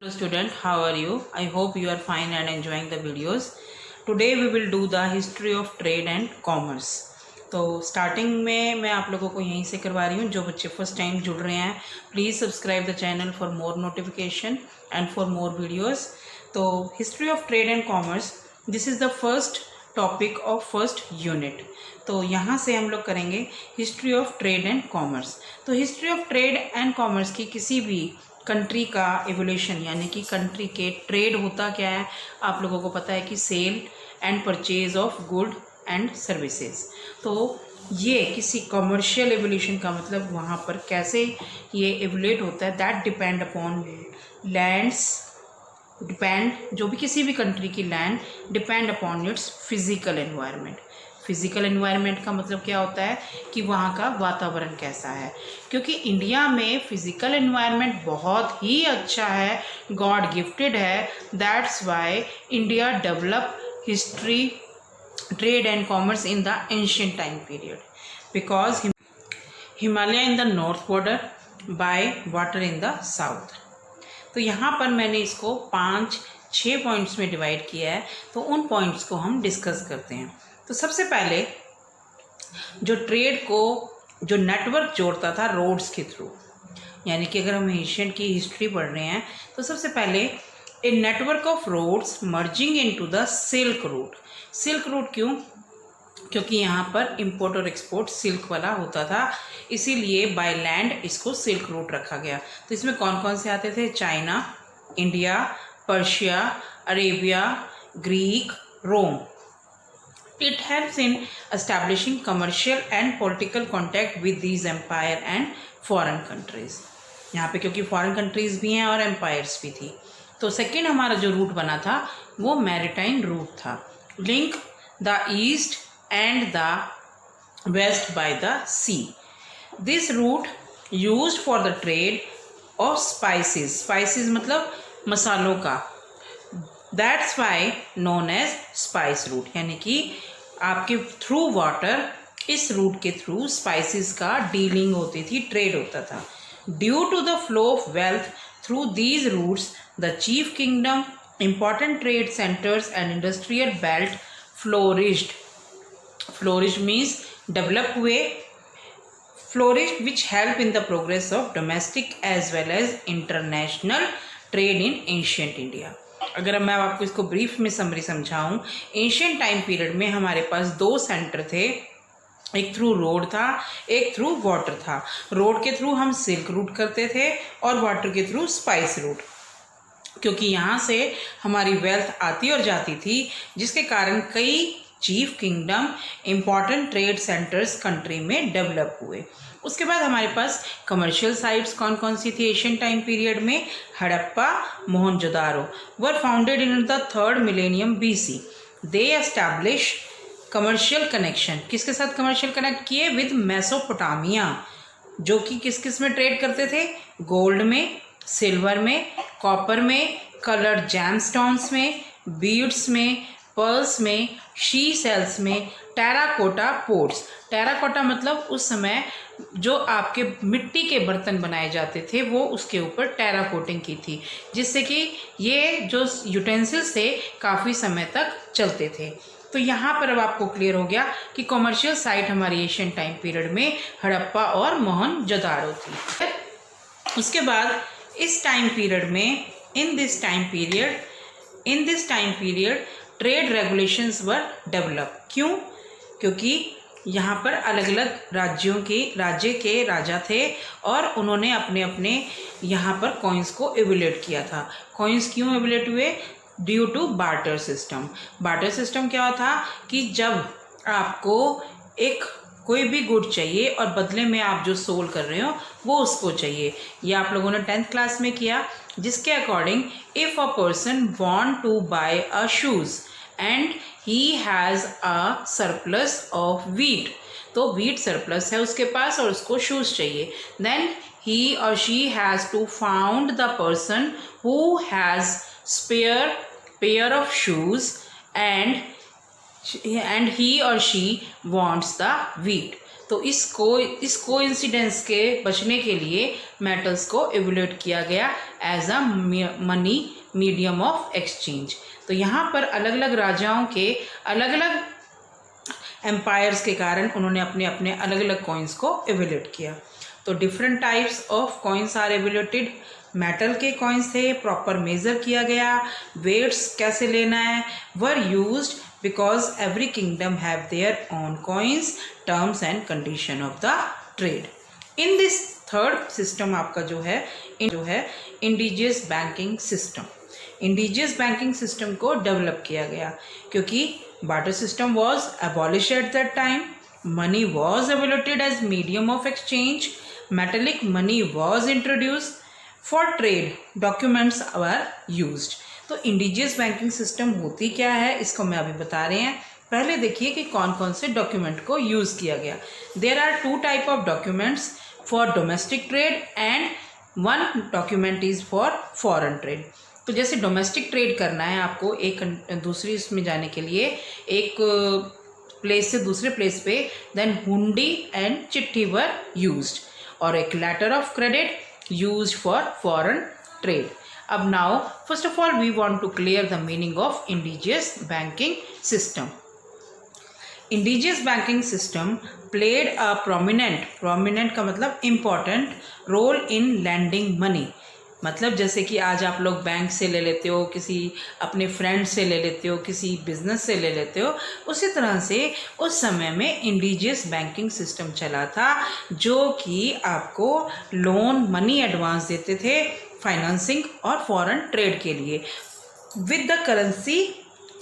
Hello student, how are you? I hope you are fine and enjoying the videos. Today we will do the history of trade and commerce. तो starting में मैं आप लोगों को यहीं से करवा रही हूँ. जो बच्चे फर्स्ट टाइम जुड़ रहे हैं please subscribe the channel for more notification and for more videos. तो history of trade and commerce, this is the first topic of first unit. तो यहाँ से हम लोग करेंगे history of trade and commerce. तो history of trade and commerce की किसी भी कंट्री का एवोल्यूशन यानी कि कंट्री के ट्रेड होता क्या है, आप लोगों को पता है कि sale and purchase of good and services. तो ये किसी कमर्शियल एवोल्यूशन का मतलब वहाँ पर कैसे ये एवोल्यूट होता है, that depend upon lands, depend जो भी किसी भी कंट्री की land depend upon its physical environment. Physical environment का मतलब क्या होता है कि वहाँ का वातावरण कैसा है. क्योंकि इंडिया में फिजिकल एनवायरनमेंट बहुत ही अच्छा है, गॉड गिफ्टेड है. That's why India develop history trade and commerce in the ancient time period because Himalaya in the north border by water in the south. तो यहाँ पर मैंने इसको 5-6 पॉइंट्स में डिवाइड किया है. तो उन पॉइंट्स को हम डिस्कस करते हैं. तो सबसे पहले जो ट्रेड को जो नेटवर्क जोड़ता था रोड्स के थ्रू, यानी कि अगर हम एशियन की हिस्ट्री पढ़ रहे हैं तो सबसे पहले a network of roads merging into the silk route. Silk route क्यों? क्योंकि यहाँ पर इंपोर्ट और एक्सपोर्ट सिल्क वाला होता था, इसीलिए बाय लैंड इसको सिल्क रूट रखा गया. तो इसमें कौन कौन से आते थे? China, India, Persia, Arabia, Greek, Rome. It helps in establishing commercial and political contact with these empire and foreign countries. यहाँ पे क्योंकि foreign countries भी हैं और empires भी थी. तो सेकेंड हमारा जो रूट बना था वो मैरिटाइम रूट था. Link the east and the west by the sea. This route used for the trade of spices. Spices मतलब मसालों का. That's why known as spice route. यानी कि आपके थ्रू वाटर इस रूट के थ्रू स्पाइसेस का डीलिंग होती थी, ट्रेड होता था. Due to the flow of wealth through these routes the chief kingdom, important trade centres and industrial belt flourished. Flourish means develop हुए. Flourish which help in the progress of domestic as well as international trade in ancient India. अगर मैं आपको इसको brief में summary समझाऊं, ancient time period में हमारे पास 2 centre थे. एक थ्रू रोड था, एक थ्रू वाटर था. रोड के थ्रू हम सिल्क रूट करते थे और वाटर के थ्रू स्पाइस रूट, क्योंकि यहाँ से हमारी वेल्थ आती और जाती थी, जिसके कारण कई chief kingdom, important trade centres country में डेवलप हुए. उसके बाद हमारे पास कमर्शियल साइट्स कौन कौन सी थी एशियन टाइम पीरियड में? Harappa, Mohenjodaro were founded in the 3rd millennium BC. They establish commercial connection. किसके साथ कमर्शियल कनेक्ट किए? विद मेसोपोटामिया, जो कि किस किस में ट्रेड करते थे? गोल्ड में, सिल्वर में, कॉपर में, कलर्ड जैमस्टोन्स में, बीड्स में, पर्ल्स में, शी सेल्स में, टेराकोटा पोर्ट्स. टेराकोटा मतलब उस समय जो आपके मिट्टी के बर्तन बनाए जाते थे वो उसके ऊपर टेरा कोटिंग की थी, जिससे कि ये जो यूटेंसिल्स थे काफ़ी समय तक चलते थे. तो यहाँ पर अब आपको क्लियर हो गया कि कॉमर्शियल साइट हमारी एशियन टाइम पीरियड में हड़प्पा और मोहनजोदारो थी. उसके बाद इस टाइम पीरियड में in this time period trade regulations were develop. क्यों? क्योंकि यहाँ पर अलग अलग राज्य के राजा थे और उन्होंने अपने अपने यहाँ पर कॉइन्स को एवोल्यूट किया था. कॉइन्स क्यों एवोल्यूट हुए? Due to barter system. Barter system क्या था कि जब आपको एक कोई भी गुड चाहिए और बदले में आप जो सोल कर रहे हो वो उसको चाहिए. ये आप लोगों ने 10th क्लास में किया, जिसके according if a person want to buy a shoes and he has a surplus of wheat. तो वीट सरप्लस है उसके पास और उसको शूज़ चाहिए. देन ही और she has to found the person who has spare pair of shoes and he or she wants the wheat. तो इस coincidence के बचने के लिए मेटल्स को इवैल्यूएट किया गया as a money medium of exchange. तो यहाँ पर अलग अलग राजाओं के अलग अलग एम्पायर्स के कारण उन्होंने अपने अपने अलग अलग कॉइन्स को इवैल्यूएट किया। तो different types of coins are evaluated. Metal के कॉइन्स थे, प्रॉपर मेजर किया गया, वेट्स कैसे लेना है were used because every kingdom have their own coins, terms and condition of the trade. In this third system आपका जो है indigenous banking system. Indigenous banking system को डेवलप किया गया क्योंकि barter system was abolished at that time, money was evaluated as medium of exchange, metallic money was introduced, for trade documents were used। तो indigenous banking system होती क्या है इसको मैं अभी बता रहे हैं। पहले देखिए कि कौन कौन से डॉक्यूमेंट को यूज़ किया गया। There are 2 type of documents for domestic trade and 1 document is for foreign trade. तो जैसे डोमेस्टिक ट्रेड करना है आपको एक दूसरी इसमें जाने के लिए एक प्लेस से दूसरे प्लेस पे, देन हुंडी एंड चिट्ठी वर यूज्ड और एक letter of credit used for foreign trade. अब now first of all we want to clear the meaning of indigenous banking system. Indigenous banking system played a prominent का मतलब important role in lending money. मतलब जैसे कि आज आप लोग bank से ले लेते हो, किसी अपने फ्रेंड से ले लेते हो, किसी बिजनेस से ले लेते हो, उसी तरह से उस समय में इंडिजियस बैंकिंग सिस्टम चला था जो कि आपको लोन मनी एडवांस देते थे फाइनेंसिंग और फॉरेन ट्रेड के लिए विद द करेंसी।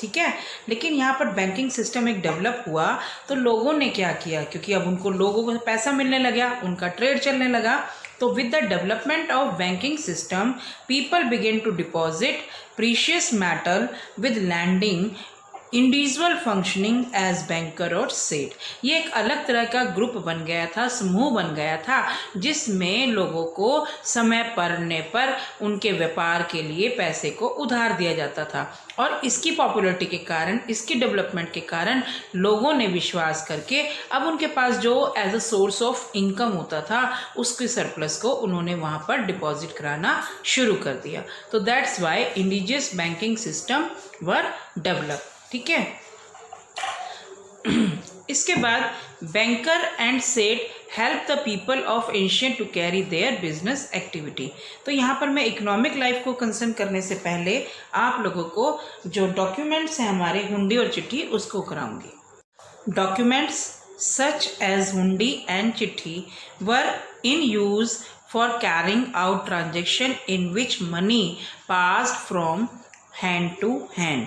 ठीक है, लेकिन यहाँ पर बैंकिंग सिस्टम एक डेवलप हुआ तो लोगों ने क्या किया, क्योंकि अब उनको लोगों को पैसा मिलने लगा, उनका ट्रेड चलने लगा, तो with the development of banking system, people began to deposit precious metal with lending individual functioning as banker और सेठ। ये एक अलग तरह का ग्रुप बन गया था, समूह बन गया था जिसमें लोगों को समय पड़ने पर उनके व्यापार के लिए पैसे को उधार दिया जाता था। और इसकी पॉपुलैरिटी के कारण, इसकी डेवलपमेंट के कारण लोगों ने विश्वास करके अब उनके पास जो as a source of income होता था उसके सरप्लस को उन्होंने वहाँ पर डिपॉजिट कराना शुरू कर दिया। तो that's why indigenous banking system were develop. ठीक है, इसके बाद banker and seth help the people of ancient to carry their business activity. तो यहाँ पर मैं इकोनॉमिक लाइफ को कंसर्न करने से पहले आप लोगों को जो डॉक्यूमेंट्स हैं हमारे हुंडी और चिट्ठी उसको कराऊंगी। Documents such as hundi and chitthi were in use for carrying out transaction in which money passed from hand to hand.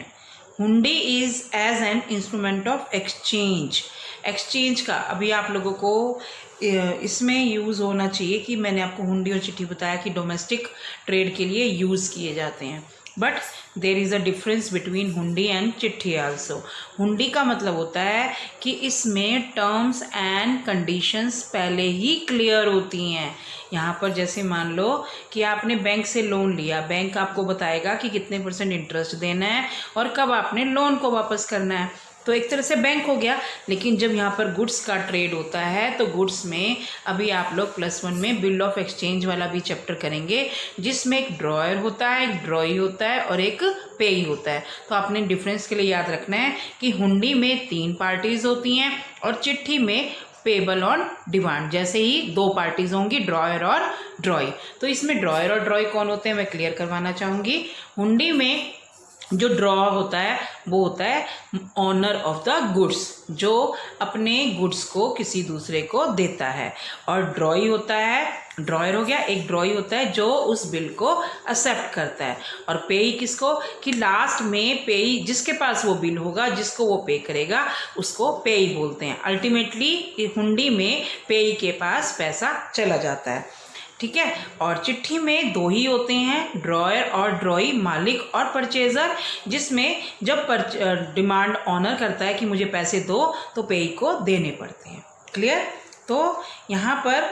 Hundi is as an instrument of exchange का अभी आप लोगों को इसमें यूज़ होना चाहिए कि मैंने आपको हुंडी और चिट्ठी बताया कि डोमेस्टिक ट्रेड के लिए यूज़ किए जाते हैं, but there is a difference between हुंडी एंड चिट्ठी आल्सो। हुंडी का मतलब होता है कि इसमें टर्म्स एंड कंडीशंस पहले ही क्लियर होती हैं। यहाँ पर जैसे मान लो कि आपने बैंक से लोन लिया, बैंक आपको बताएगा कि कितने % इंटरेस्ट देना है और कब आपने लोन को वापस करना है, तो एक तरह से बैंक हो गया। लेकिन जब यहाँ पर गुड्स का ट्रेड होता है तो गुड्स में अभी आप लोग +1 में बिल ऑफ एक्सचेंज वाला भी चैप्टर करेंगे जिसमें एक ड्रॉयर होता है, एक ड्रॉई होता है और एक पेई होता है। तो आपने डिफरेंस के लिए याद रखना है कि हुंडी में 3 पार्टीज होती हैं और चिट्ठी में पेबल ऑन डिमांड जैसे ही 2 पार्टीज होंगी, ड्रॉयर और ड्रॉई। तो इसमें ड्रॉयर और ड्रॉई कौन होते हैं मैं क्लियर करवाना चाहूँगी। हुंडी में जो ड्रॉ होता है वो होता है ऑनर ऑफ द गुड्स, जो अपने गुड्स को किसी दूसरे को देता है, और ड्रॉई होता है, ड्रॉयर हो गया, एक ड्रॉई होता है जो उस बिल को एक्सेप्ट करता है, और पेई किसको, कि लास्ट में पेई जिसके पास वो बिल होगा, जिसको वो पे करेगा उसको पेई बोलते हैं। अल्टीमेटली हुंडी में पेई के पास पैसा चला जाता है। ठीक है, और चिट्ठी में 2 ही होते हैं, ड्रॉयर और ड्रॉई, मालिक और परचेजर, जिसमें जब डिमांड ऑनर करता है कि मुझे पैसे दो तो पेई को देने पड़ते हैं। क्लियर। तो यहाँ पर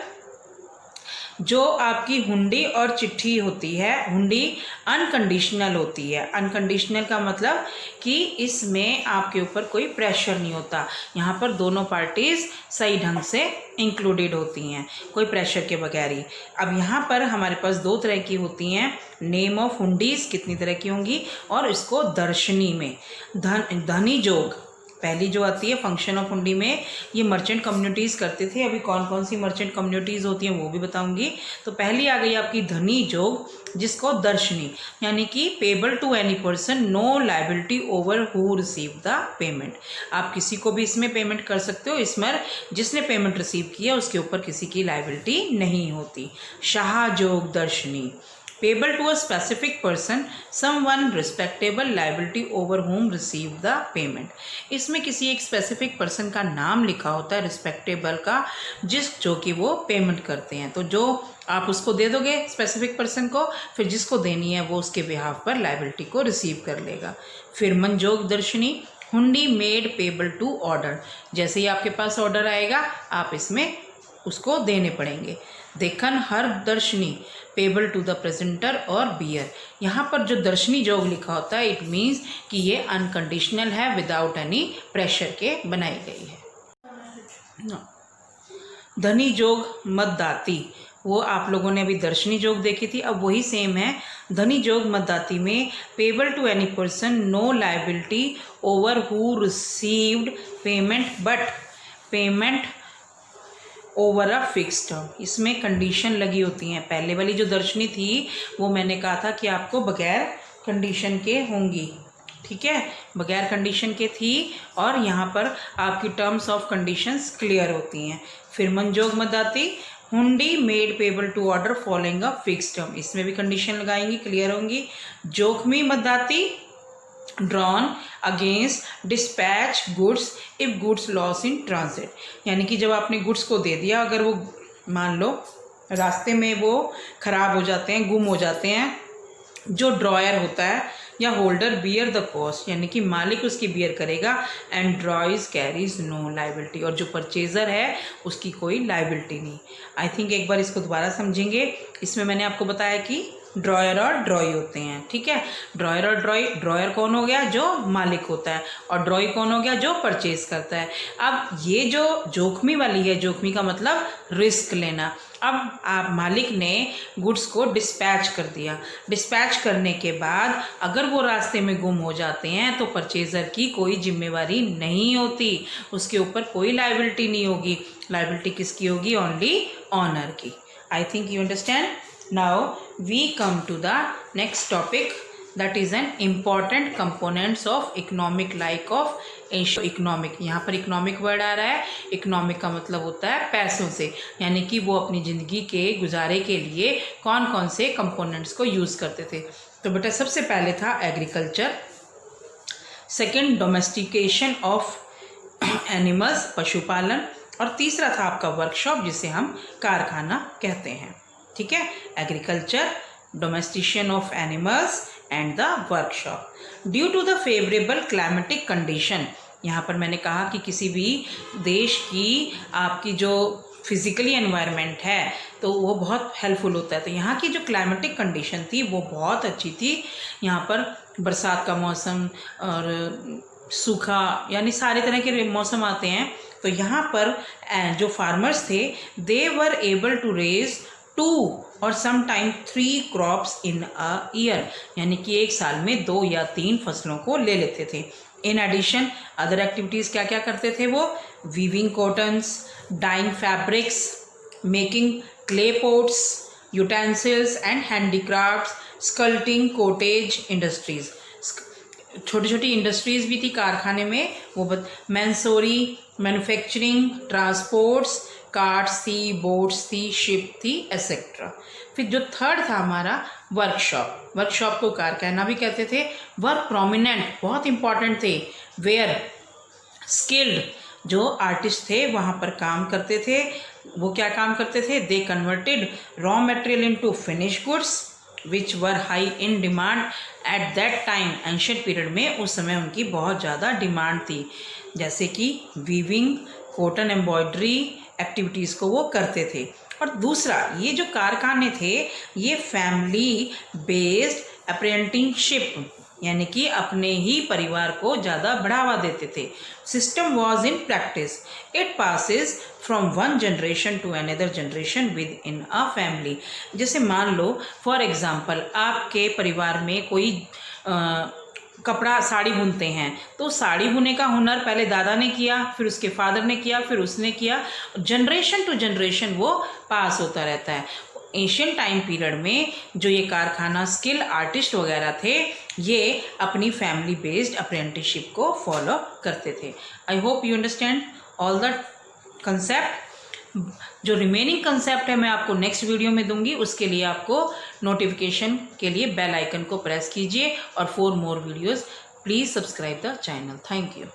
जो आपकी हुंडी और चिट्ठी होती है, हुंडी अनकंडीशनल होती है। अनकंडीशनल का मतलब कि इसमें आपके ऊपर कोई प्रेशर नहीं होता, यहाँ पर दोनों पार्टीज सही ढंग से इंक्लूडेड होती हैं, कोई प्रेशर के बगैर ही। अब यहाँ पर हमारे पास दो तरह की होती हैं नेम ऑफ हुंडीज, कितनी तरह की होंगी, और इसको दर्शनी में धनी जोग पहली जो आती है फंक्शन ऑफ हुंडी में, ये मर्चेंट कम्युनिटीज़ करते थे। अभी कौन कौन सी मर्चेंट कम्युनिटीज़ होती हैं वो भी बताऊंगी। तो पहली आ गई आपकी धनी जोग, जिसको दर्शनी यानी कि payable to any person, no liability over who receive the payment. आप किसी को भी इसमें पेमेंट कर सकते हो, इसमें जिसने पेमेंट रिसीव किया उसके ऊपर किसी की लाइबिलिटी नहीं होती। शाह जोग दर्शनी, payable to a specific person, someone respectable, liability over whom receive the payment। इसमें किसी एक स्पेसिफिक पर्सन का नाम लिखा होता है, रिस्पेक्टेबल का, जो कि वो पेमेंट करते हैं। तो जो आप उसको दे दोगे स्पेसिफिक पर्सन को, फिर जिसको देनी है वो उसके बिहाफ पर लाइबिलिटी को रिसीव कर लेगा। फिर मनजोग दर्शनी, हुंडी मेड पेबल टू ऑर्डर, जैसे ही आपके पास ऑर्डर आएगा आप इसमें उसको देने पड़ेंगे। देखन हर दर्शनी, पेबल टू द प्रेजेंटर और बियर, यहाँ पर जो दर्शनी जोग लिखा होता है इट मीन्स कि ये अनकंडीशनल है, विदाउट एनी प्रेशर के बनाई गई है। धनी जोग मतदाती, वो आप लोगों ने अभी दर्शनी जोग देखी थी, अब वही सेम है। धनी जोग मतदाती में payable to any person, no liability over who received payment but payment over a fix term, इसमें कंडीशन लगी होती हैं। पहले वाली जो दर्शनी थी वो मैंने कहा था कि आपको बगैर कंडीशन के होंगी, ठीक है, बगैर कंडीशन के थी, और यहाँ पर आपकी टर्म्स ऑफ कंडीशंस क्लियर होती हैं। फिर मनजोग मतदाती, hundi made payable to order following a fix term, इसमें भी कंडीशन लगाएंगी, क्लियर होंगी। जोखमी मतदाती, drawn against dispatch goods if goods loss in transit, यानी कि जब आपने गुड्स को दे दिया, अगर वो मान लो रास्ते में वो ख़राब हो जाते हैं, गुम हो जाते हैं, जो ड्रॉयर होता है या होल्डर बियर द कॉस्ट, यानी कि मालिक उसकी बियर करेगा, एंड ड्रॉइज कैरीज नो लाइबिलिटी, और जो परचेजर है उसकी कोई लाइबिलिटी नहीं। आई थिंक एक बार इसको दोबारा समझेंगे। इसमें मैंने आपको बताया कि ड्रॉयर और ड्रॉई होते हैं, ठीक है। ड्रॉयर और ड्रॉई, ड्रॉयर कौन हो गया, जो मालिक होता है, और ड्रॉई कौन हो गया, जो परचेज करता है। अब ये जो जोखमी वाली है, जोखमी का मतलब रिस्क लेना। अब आप मालिक ने गुड्स को डिस्पैच कर दिया, डिस्पैच करने के बाद अगर वो रास्ते में गुम हो जाते हैं तो परचेज़र की कोई जिम्मेवारी नहीं होती, उसके ऊपर कोई लाइबिलिटी नहीं होगी। लाइबिलिटी किसकी होगी, ओनली ऑनर की। I think you understand. Now we come to the next topic, that is an important components of economic like of economic. यहाँ पर इकोनॉमिक वर्ड आ रहा है, इकोनॉमिक का मतलब होता है पैसों से, यानी कि वो अपनी ज़िंदगी के गुजारे के लिए कौन कौन से कंपोनेंट्स को यूज़ करते थे। तो बेटा सबसे पहले था agriculture, second domestication of animals, पशुपालन, और तीसरा था आपका वर्कशॉप, जिसे हम कारखाना कहते हैं, ठीक है। Agriculture, domestication of animals and the workshop. Due to the favourable climatic condition, यहाँ पर मैंने कहा कि किसी भी देश की आपकी जो फिजिकली एनवायरनमेंट है तो वो बहुत हेल्पफुल होता है। तो यहाँ की जो क्लाइमेटिक कंडीशन थी वो बहुत अच्छी थी। यहाँ पर बरसात का मौसम और सूखा, यानी सारे तरह के मौसम आते हैं। तो यहाँ पर जो फार्मर्स थे दे वर एबल टू रेज 2 और sometime 3 crops in a year, यानी कि एक साल में 2 या 3 फसलों को ले लेते थे। इन एडिशन अदर एक्टिविटीज़ क्या क्या करते थे वो, weaving cottons, dyeing fabrics, making clay pots, utensils and handicrafts, sculpting, cottage industries, छोटी छोटी इंडस्ट्रीज़ भी थी कारखाने में वो, मैंसोरी, मैन्युफैक्चरिंग, ट्रांसपोर्ट्स, कार्ट्स थी, बोट्स थी, शिप थी, एसेट्रा। फिर जो थर्ड था हमारा वर्कशॉप, वर्कशॉप को कारखाना भी कहते थे। वर्क प्रोमिनेंट बहुत इंपॉर्टेंट थे, वेयर स्किल्ड जो आर्टिस्ट थे वहाँ पर काम करते थे। वो क्या काम करते थे, they converted raw material into finish goods which were high in demand at that time. Ancient period में उस समय उनकी बहुत ज़्यादा डिमांड थी, जैसे कि वीविंग, कॉटन एम्ब्रॉयडरी, एक्टिविटीज़ को वो करते थे। और दूसरा, ये जो कारखाने थे ये फैमिली बेस्ड अप्रेंटिसशिप यानी कि अपने ही परिवार को ज़्यादा बढ़ावा देते थे। System was in practice, it passes from one generation to another generation within a family. जैसे मान लो फॉर एग्ज़ाम्पल आपके परिवार में कोई कपड़ा साड़ी बुनते हैं, तो साड़ी बुने का हुनर पहले दादा ने किया, फिर उसके फादर ने किया, फिर उसने किया, जनरेशन टू जनरेशन वो पास होता रहता है। एशियन टाइम पीरियड में जो ये कारखाना स्किल आर्टिस्ट वगैरह थे ये अपनी फैमिली बेस्ड अप्रेंटिसशिप को फॉलो करते थे। I hope you understand all the concept. जो रिमेनिंग कंसेप्ट है मैं आपको नेक्स्ट वीडियो में दूंगी, उसके लिए आपको नोटिफिकेशन के लिए बेल आइकन को प्रेस कीजिए और for more videos please subscribe the channel. Thank you.